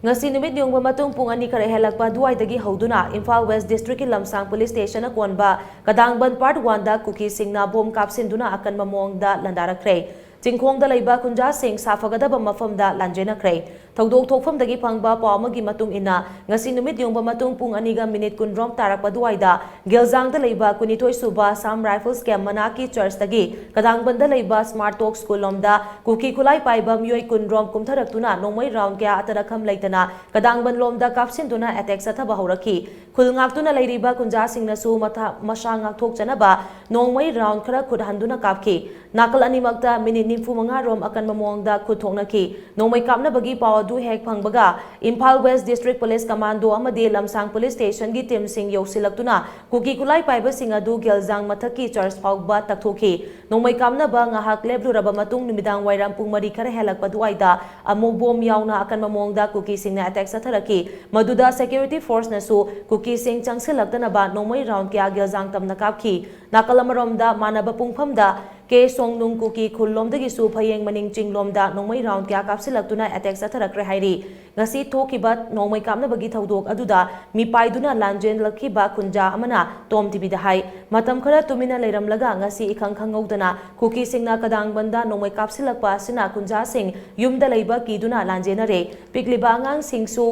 ngasi numit yongba matung pung ani khare helakpa duaidagi hoduna Imphal West District ki Lamsang Police Station na konba Kadangban Part 1 da kuki singna bom kapsinduna akan mamongda landarakre Jingkhongda leiba kunja sing safagadaba mafamda lanjenakre Thodok thokfamdagi phangba pawamagi matung ina ngasi numit yongba matung pung aniga minute kunrom tarakpa duaida Gilzangda leiba kunithoi suba Sam Rifles Camp manaki church dagi Kadangbanda leiba Smart Talk School lomda kuki khulai paiba myoi kunrom kumtharaktuna nongmai round kya atarakham leitana Kadangban lomda kapsinduna attack sathaba horaki khulngakuna leiriba kunja singnasu masha ngakthok chanaba nongmai round khara khudhanduna kapki nakal animakta minute nimfu manga rom akan mamongda khuthoknaki nongmai kapna bagi pawadu hek phangbaga Imphal West District Police Commando amade Lamsang Police Station gi team sing yausilaktuna kuki kulai paiba singadu Gilzang mathaki church phawba takthoki nongmai kapna ba ngahak lebluraba matung numidang wairam pung mari khara helakpa duaida amu bom yauna akan mamongda kuki singna attack satharaki maduda security force nasu kuki sing changsilaktana ba nongmai round kya Gilzang tamna kapki nakalamaromda manaba pungphamda ke songnung kuki khullomdagi su phayeng maning chinglomda nongmai round kya kapsilaktuna attack satharakre hairi ngasi thokiba nongmai kapna bagi thodok aduda mi paiduna lanjen lakhiba kunja amana tom tv da hai matam khara tumina leiramlaga ngasi ikhang khangaudana kuki singna Kadangbanda nongmai kapsilakpa sina kunja sing yumda leiba kiduna lanjenare pikliba angang singsu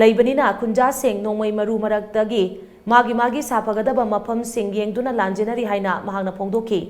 leibanina kunja sing nongmai maru maraktagi magi sapagadaba mafam sing yengduna lanjenari haina mahangna phongdoki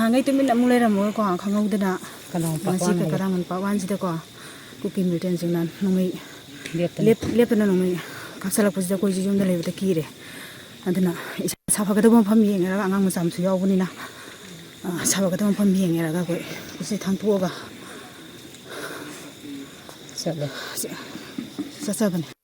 Hangai tu minat mulai ramai ko khangau dana masih ke karangan pawan sida ko kuki milten jingnan nungi lep na nungi kapsala pusida ko jijum da lebe ta kire adana safa ka dum pham yeng ra angang masam su yaw buni na safa ka dum pham yeng ra ga ko kusi thang tu ga sa bani